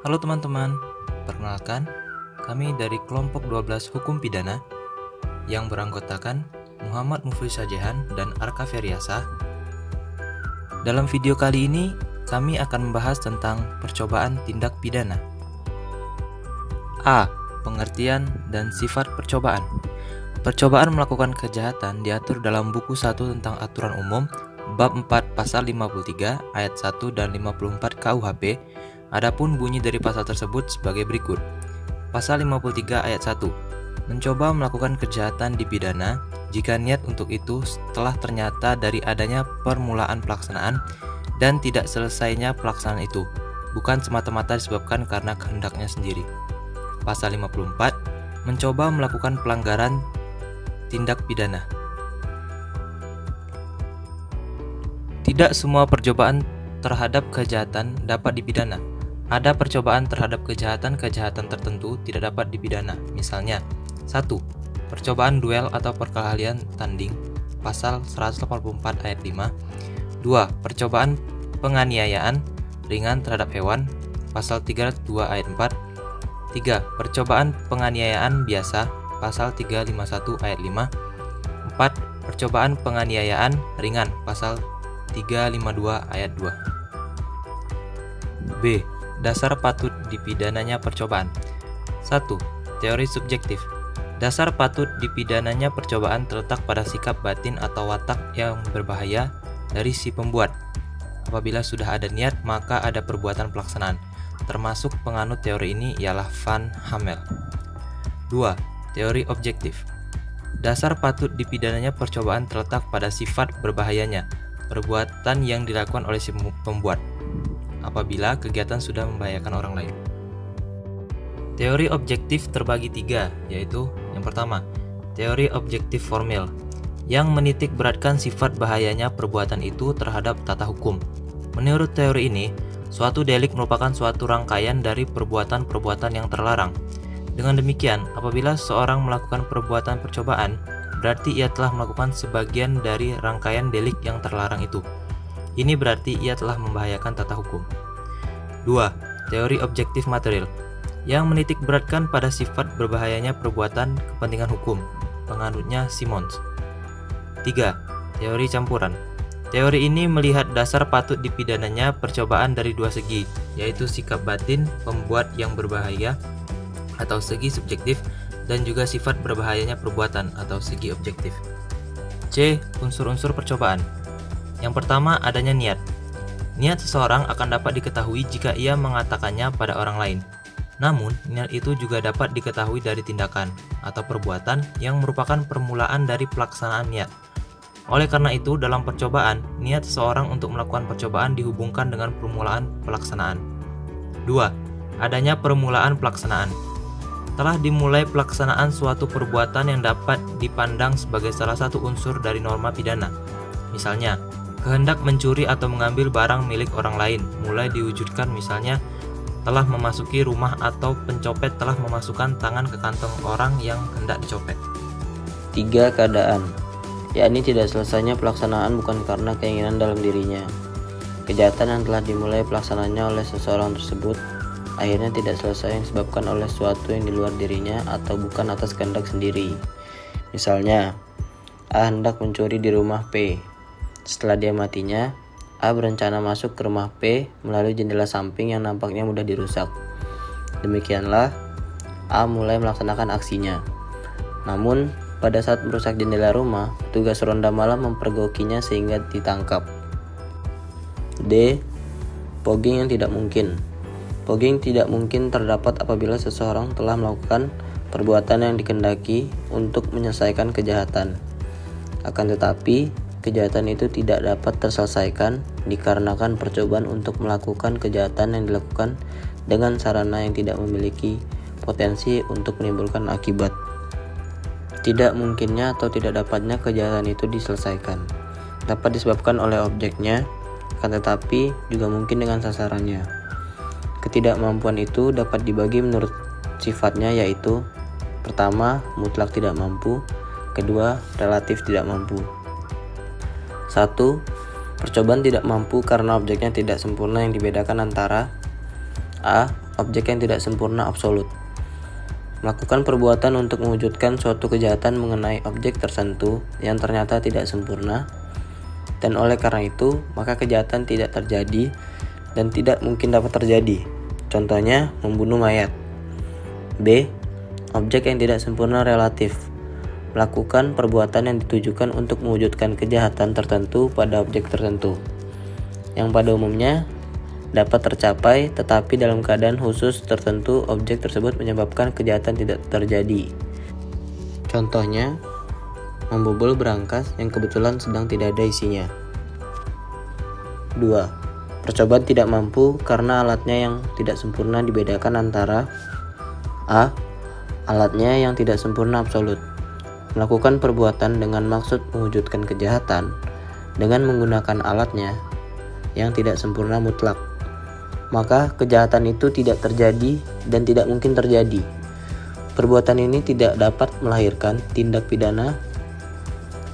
Halo teman-teman, perkenalkan, kami dari kelompok 12 Hukum Pidana yang beranggotakan Muhammad Muflis Sajehan dan Arka Feriasa. Dalam video kali ini, kami akan membahas tentang percobaan tindak pidana. A. Pengertian dan sifat percobaan. Percobaan melakukan kejahatan diatur dalam buku 1 tentang aturan umum bab 4 pasal 53 ayat 1 dan 54 KUHP. Adapun bunyi dari pasal tersebut sebagai berikut. Pasal 53 ayat 1. Mencoba melakukan kejahatan dipidana jika niat untuk itu setelah ternyata dari adanya permulaan pelaksanaan dan tidak selesainya pelaksanaan itu, bukan semata-mata disebabkan karena kehendaknya sendiri. Pasal 54. Mencoba melakukan pelanggaran tindak pidana. Tidak semua percobaan terhadap kejahatan dapat dipidana. Ada percobaan terhadap kejahatan-kejahatan tertentu tidak dapat dipidana. Misalnya, 1. Percobaan duel atau perkelahian tanding, pasal 184 ayat 5. 2. Percobaan penganiayaan ringan terhadap hewan, pasal 32 ayat 4. 3. Percobaan penganiayaan biasa, pasal 351 ayat 5. 4. Percobaan penganiayaan ringan, pasal 352 ayat 2. B. Dasar patut dipidananya percobaan. 1. Teori subjektif. Dasar patut dipidananya percobaan terletak pada sikap batin atau watak yang berbahaya dari si pembuat. Apabila sudah ada niat, maka ada perbuatan pelaksanaan. Termasuk penganut teori ini ialah Van Hamel. 2. Teori objektif. Dasar patut dipidananya percobaan terletak pada sifat berbahayanya perbuatan yang dilakukan oleh si pembuat apabila kegiatan sudah membahayakan orang lain. Teori objektif terbagi 3, yaitu yang pertama, teori objektif formil, yang menitik beratkan sifat bahayanya perbuatan itu terhadap tata hukum. Menurut teori ini, suatu delik merupakan suatu rangkaian dari perbuatan-perbuatan yang terlarang. Dengan demikian, apabila seorang melakukan perbuatan percobaan, berarti ia telah melakukan sebagian dari rangkaian delik yang terlarang itu. Ini berarti ia telah membahayakan tata hukum. 2. Teori objektif material, yang menitik beratkan pada sifat berbahayanya perbuatan kepentingan hukum. Penganutnya Simons. 3. Teori campuran. Teori ini melihat dasar patut dipidananya percobaan dari dua segi, yaitu sikap batin pembuat yang berbahaya atau segi subjektif, dan juga sifat berbahayanya perbuatan atau segi objektif. C. Unsur-unsur percobaan. Yang pertama, adanya niat. Niat seseorang akan dapat diketahui jika ia mengatakannya pada orang lain. Namun, niat itu juga dapat diketahui dari tindakan atau perbuatan yang merupakan permulaan dari pelaksanaan niat. Oleh karena itu, dalam percobaan, niat seseorang untuk melakukan percobaan dihubungkan dengan permulaan pelaksanaan. 2. Adanya permulaan pelaksanaan. Telah dimulai pelaksanaan suatu perbuatan yang dapat dipandang sebagai salah satu unsur dari norma pidana. Misalnya, kehendak mencuri atau mengambil barang milik orang lain mulai diwujudkan, misalnya telah memasuki rumah atau pencopet telah memasukkan tangan ke kantong orang yang hendak dicopet. 3. Keadaan, yakni tidak selesainya pelaksanaan bukan karena keinginan dalam dirinya. Kejahatan yang telah dimulai pelaksanaannya oleh seseorang tersebut akhirnya tidak selesai yang disebabkan oleh sesuatu yang di luar dirinya atau bukan atas kehendak sendiri. Misalnya, A hendak mencuri di rumah P. Setelah dia matinya, A berencana masuk ke rumah P melalui jendela samping yang nampaknya mudah dirusak. Demikianlah, A mulai melaksanakan aksinya. Namun, pada saat merusak jendela rumah, petugas ronda malam mempergokinya sehingga ditangkap. D. Pogging yang tidak mungkin. Pogging tidak mungkin terdapat apabila seseorang telah melakukan perbuatan yang dikehendaki untuk menyelesaikan kejahatan. Akan tetapi, kejahatan itu tidak dapat terselesaikan dikarenakan percobaan untuk melakukan kejahatan yang dilakukan dengan sarana yang tidak memiliki potensi untuk menimbulkan akibat. Tidak mungkinnya atau tidak dapatnya kejahatan itu diselesaikan dapat disebabkan oleh objeknya, akan tetapi juga mungkin dengan sasarannya. Ketidakmampuan itu dapat dibagi menurut sifatnya, yaitu pertama, mutlak tidak mampu, kedua, relatif tidak mampu. 1. Percobaan tidak mampu karena objeknya tidak sempurna, yang dibedakan antara A. objek yang tidak sempurna absolut. Melakukan perbuatan untuk mewujudkan suatu kejahatan mengenai objek tertentu yang ternyata tidak sempurna, dan oleh karena itu, maka kejahatan tidak terjadi dan tidak mungkin dapat terjadi. Contohnya, membunuh mayat. B. Objek yang tidak sempurna relatif. Melakukan perbuatan yang ditujukan untuk mewujudkan kejahatan tertentu pada objek tertentu, yang pada umumnya dapat tercapai, tetapi dalam keadaan khusus tertentu objek tersebut menyebabkan kejahatan tidak terjadi. Contohnya, membobol berangkas yang kebetulan sedang tidak ada isinya. 2. Percobaan tidak mampu karena alatnya yang tidak sempurna dibedakan antara A. Alatnya yang tidak sempurna absolut. Melakukan perbuatan dengan maksud mewujudkan kejahatan dengan menggunakan alatnya yang tidak sempurna mutlak, maka kejahatan itu tidak terjadi dan tidak mungkin terjadi. Perbuatan ini tidak dapat melahirkan tindak pidana.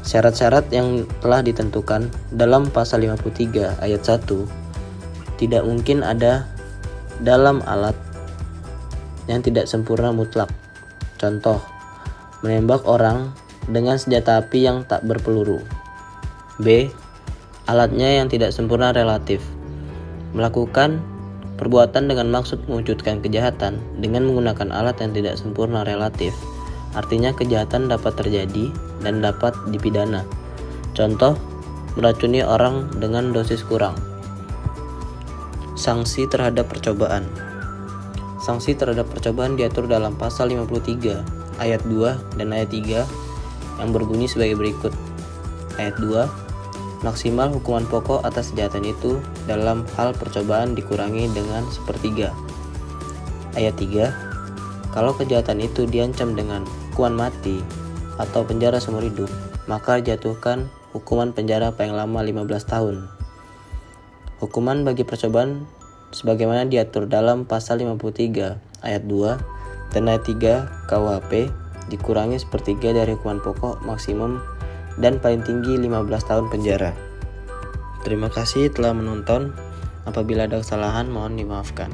Syarat-syarat yang telah ditentukan dalam pasal 53 ayat 1 tidak mungkin ada dalam alat yang tidak sempurna mutlak. Contoh, menembak orang dengan senjata api yang tak berpeluru. B. Alatnya yang tidak sempurna relatif. Melakukan perbuatan dengan maksud mewujudkan kejahatan dengan menggunakan alat yang tidak sempurna relatif, artinya kejahatan dapat terjadi dan dapat dipidana. Contoh, meracuni orang dengan dosis kurang. Sanksi terhadap percobaan. Sanksi terhadap percobaan diatur dalam pasal 53 ayat 2 dan ayat 3 yang berbunyi sebagai berikut. Ayat 2, maksimal hukuman pokok atas kejahatan itu dalam hal percobaan dikurangi dengan 1/3. Ayat 3, kalau kejahatan itu diancam dengan hukuman mati atau penjara seumur hidup, maka jatuhkan hukuman penjara paling lama 15 tahun. Hukuman bagi percobaan sebagaimana diatur dalam pasal 53 ayat 2 dan ayat 3 KUHP dikurangi 1/3 dari hukuman pokok maksimum dan paling tinggi 15 tahun penjara. Terima kasih telah menonton. Apabila ada kesalahan mohon dimaafkan.